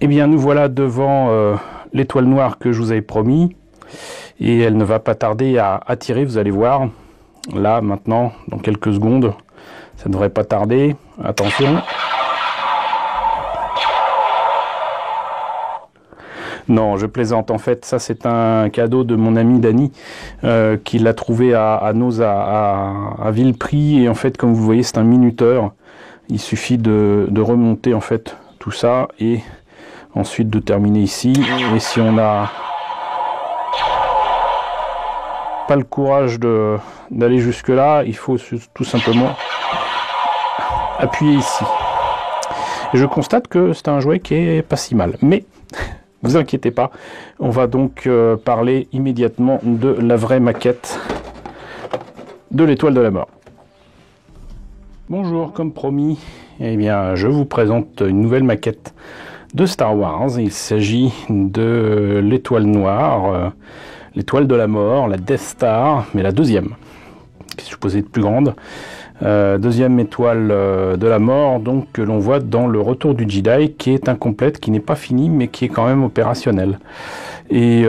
Eh bien, nous voilà devant l'étoile noire que je vous avais promis. Et elle ne va pas tarder à tirer, vous allez voir. Là, maintenant, dans quelques secondes, ça ne devrait pas tarder. Attention. Non, je plaisante. En fait, ça, c'est un cadeau de mon ami Dany qui l'a trouvé à Noz à vil prix. Et en fait, comme vous voyez, c'est un minuteur. Il suffit de remonter, en fait, tout ça et ensuite de terminer ici. Et si on n'a pas le courage d'aller jusque là, il faut tout simplement appuyer ici. Et je constate que c'est un jouet qui est pas si mal, mais vous inquiétez pas, on va donc parler immédiatement de la vraie maquette de l'étoile de la mort. Bonjour, comme promis, eh bien je vous présente une nouvelle maquette de Star Wars. Il s'agit de l'étoile noire, l'étoile de la mort, la Death Star, mais la deuxième, qui est supposée être plus grande. Deuxième étoile de la mort, donc que l'on voit dans le Retour du Jedi, qui est incomplète, qui n'est pas finie, mais qui est quand même opérationnelle. Et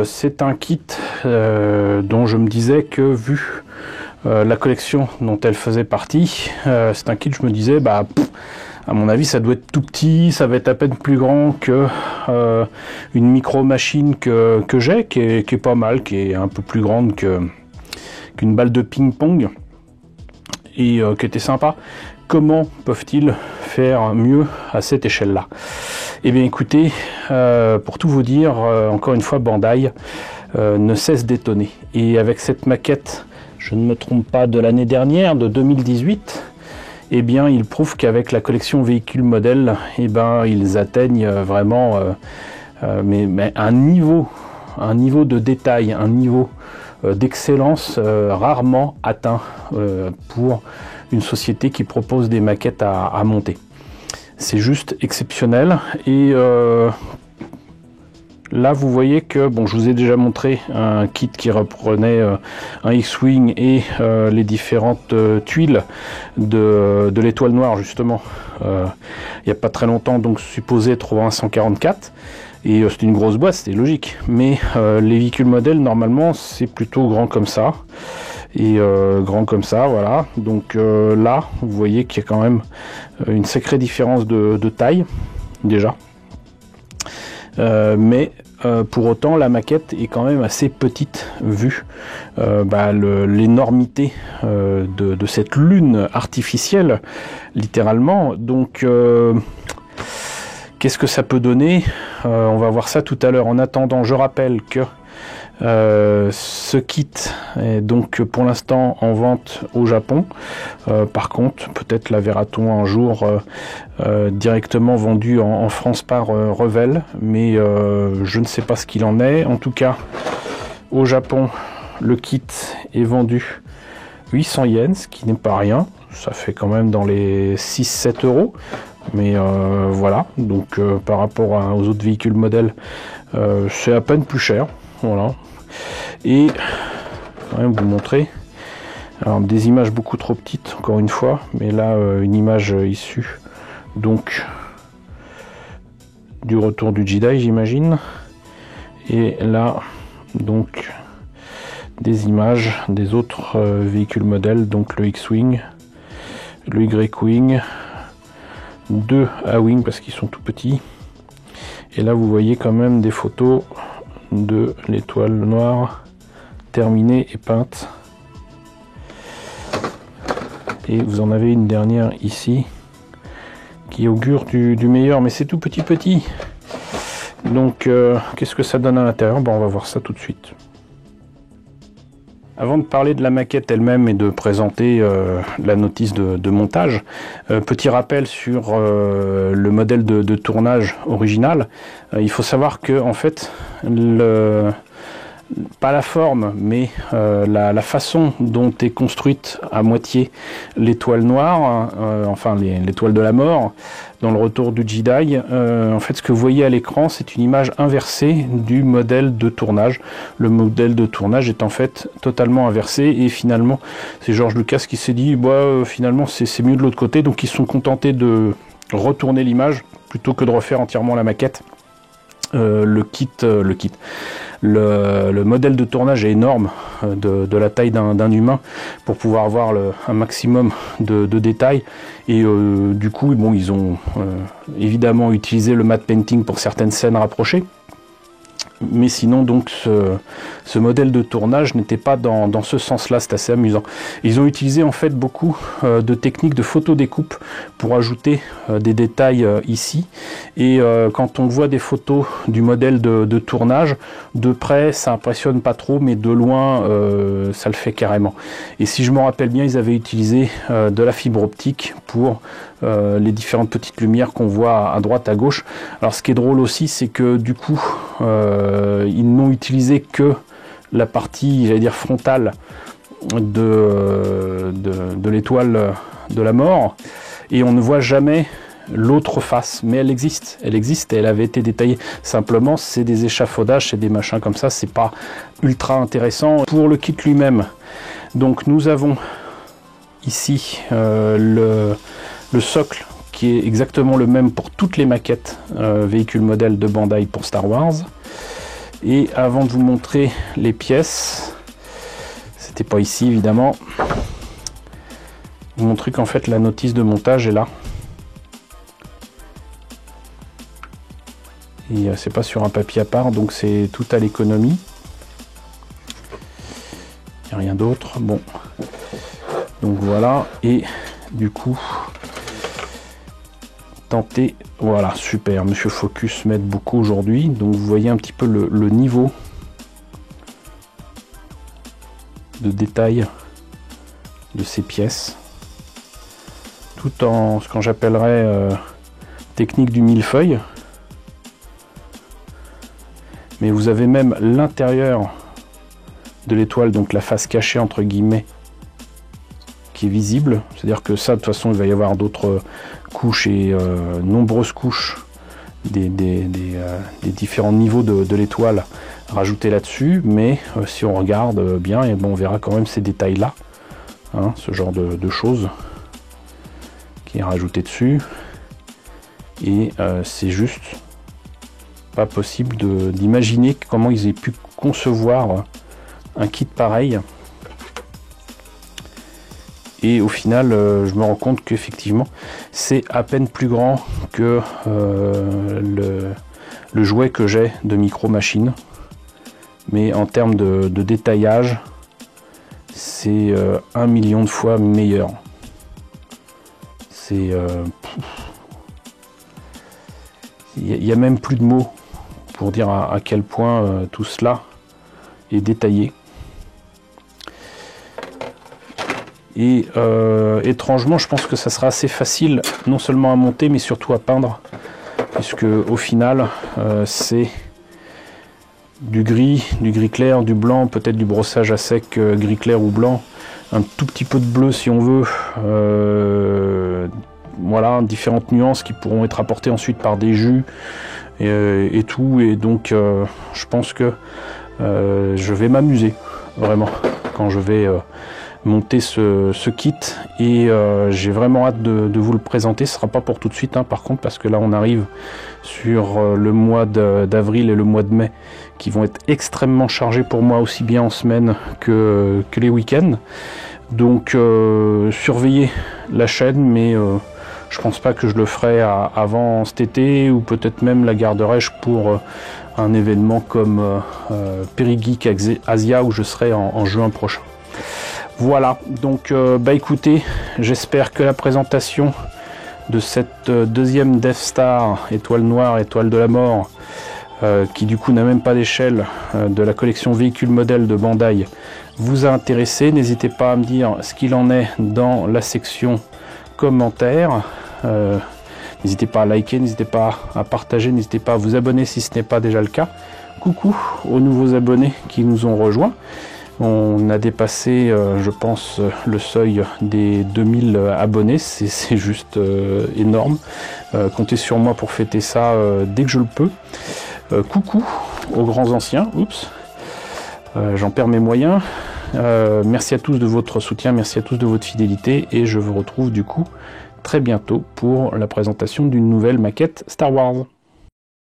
c'est un kit dont je me disais que, vu la collection dont elle faisait partie, c'est un kit, je me disais, à mon avis, ça doit être tout petit, ça va être à peine plus grand que une micro-machine que j'ai, qui est pas mal, qui est un peu plus grande qu'une balle de ping-pong, et qui était sympa. Comment peuvent-ils faire mieux à cette échelle-là? Eh bien écoutez, pour tout vous dire, encore une fois, Bandai ne cesse d'étonner. Et avec cette maquette, je ne me trompe pas, de l'année dernière, de 2018, eh bien, il prouve qu'avec la collection véhicule modèle, eh ben, ils atteignent vraiment mais un niveau de détail, un niveau d'excellence rarement atteint pour une société qui propose des maquettes à monter. C'est juste exceptionnel. Et là, vous voyez que, bon, je vous ai déjà montré un kit qui reprenait un X-Wing et les différentes tuiles de l'étoile noire, justement. Il n'y a pas très longtemps, donc supposé être au 144. Et c'est une grosse boîte, c'était logique. Mais les véhicules modèles, normalement, c'est plutôt grand comme ça. Et grand comme ça, voilà. Donc là, vous voyez qu'il y a quand même une sacrée différence de taille, déjà. Mais pour autant, la maquette est quand même assez petite, vu l'énormité de cette lune artificielle, littéralement. Donc, qu'est-ce que ça peut donner? On va voir ça tout à l'heure. En attendant, je rappelle que ce kit est donc pour l'instant en vente au Japon. Par contre, peut-être la verra-t-on un jour directement vendu en France par Revell, mais je ne sais pas ce qu'il en est. En tout cas, au Japon, le kit est vendu 800 yens, ce qui n'est pas rien. Ça fait quand même dans les 6-7 euros. Mais voilà, donc par rapport aux autres véhicules modèles, c'est à peine plus cher. Voilà. Et quand même vous montrer, alors des images beaucoup trop petites, encore une fois, mais là une image issue donc du Retour du Jedi, j'imagine. Et là donc des images des autres véhicules modèles, donc le X-Wing, le Y-Wing, 2 A-Wing parce qu'ils sont tout petits. Et là vous voyez quand même des photos de l'étoile noire terminée et peinte. Et vous en avez une dernière ici qui augure du meilleur, mais c'est tout petit. Donc qu'est-ce que ça donne à l'intérieur? On va voir ça tout de suite. Avant de parler de la maquette elle-même et de présenter la notice de montage, petit rappel sur le modèle de tournage original. Il faut savoir que en fait, pas la forme, mais la façon dont est construite à moitié l'étoile noire, enfin l'étoile de la mort, dans le Retour du Jedi, en fait ce que vous voyez à l'écran, c'est une image inversée du modèle de tournage. Le modèle de tournage est en fait totalement inversé, et finalement c'est George Lucas qui s'est dit finalement c'est mieux de l'autre côté, donc ils se sont contentés de retourner l'image plutôt que de refaire entièrement la maquette. Le modèle de tournage est énorme, de la taille d'un humain, pour pouvoir avoir un maximum de détails. Et du coup, bon, ils ont évidemment utilisé le matte painting pour certaines scènes rapprochées. Mais sinon, donc, ce modèle de tournage n'était pas dans ce sens-là. C'est assez amusant. Ils ont utilisé en fait beaucoup de techniques de photodécoupe pour ajouter des détails ici. Et quand on voit des photos du modèle de tournage, de près, ça impressionne pas trop, mais de loin, ça le fait carrément. Et si je me rappelle bien, ils avaient utilisé de la fibre optique pour les différentes petites lumières qu'on voit à droite, à gauche. Alors ce qui est drôle aussi, c'est que du coup, ils n'ont utilisé que la partie, j'allais dire, frontale de l'étoile de la mort, et on ne voit jamais l'autre face, mais elle existe et elle avait été détaillée. Simplement, c'est des échafaudages, c'est des machins comme ça, c'est pas ultra intéressant. Pour le kit lui-même, donc nous avons ici le socle qui est exactement le même pour toutes les maquettes véhicules modèles de Bandai pour Star Wars. Et avant de vous montrer les pièces, c'était pas ici évidemment, vous montrer qu'en fait la notice de montage est là. Et c'est pas sur un papier à part, donc c'est tout à l'économie. Il n'y a rien d'autre. Bon, donc voilà. Et du coup, tenter, voilà, super. Monsieur Focus m'aide beaucoup aujourd'hui. Donc vous voyez un petit peu le niveau de détail de ces pièces, tout en ce que j'appellerais technique du millefeuille. Mais vous avez même l'intérieur de l'étoile, donc la face cachée entre guillemets, qui est visible. C'est-à-dire que ça, de toute façon, il va y avoir d'autres couches et nombreuses couches des différents niveaux de l'étoile rajoutées là-dessus. Mais si on regarde bien, et bon, on verra quand même ces détails-là, hein, ce genre de choses qui est rajouté dessus. Et c'est juste pas possible d'imaginer comment ils aient pu concevoir un kit pareil. Et au final, je me rends compte qu'effectivement, c'est à peine plus grand que le jouet que j'ai de Micro Machines. Mais en termes de détaillage, c'est 1 million de fois meilleur. C'est... il n'y a même plus de mots pour dire à quel point tout cela est détaillé. Et étrangement, je pense que ça sera assez facile, non seulement à monter, mais surtout à peindre, puisque au final, c'est du gris clair, du blanc, peut-être du brossage à sec, gris clair ou blanc, un tout petit peu de bleu si on veut. Voilà, différentes nuances qui pourront être apportées ensuite par des jus et tout. Et donc, je pense que je vais m'amuser vraiment quand je vais monter ce kit. Et j'ai vraiment hâte de vous le présenter. Ce sera pas pour tout de suite, hein, par contre, parce que là, on arrive sur le mois d'avril et le mois de mai qui vont être extrêmement chargés pour moi, aussi bien en semaine que les week-ends. Donc, surveillez la chaîne, mais... je pense pas que je le ferai avant cet été, ou peut-être même la garderai-je pour un événement comme Perigeek Asia où je serai en juin prochain. Voilà, donc bah écoutez, j'espère que la présentation de cette deuxième Death Star, étoile noire, étoile de la mort, qui du coup n'a même pas d'échelle, de la collection véhicule modèle de Bandai, vous a intéressé. N'hésitez pas à me dire ce qu'il en est dans la section commentaires. N'hésitez pas à liker, n'hésitez pas à partager, n'hésitez pas à vous abonner si ce n'est pas déjà le cas. Coucou aux nouveaux abonnés qui nous ont rejoints. On a dépassé, je pense, le seuil des 2000 abonnés. C'est juste énorme. Comptez sur moi pour fêter ça dès que je le peux. Coucou aux grands anciens. Oups, j'en perds mes moyens. Merci à tous de votre soutien, merci à tous de votre fidélité, et je vous retrouve du coup très bientôt pour la présentation d'une nouvelle maquette Star Wars.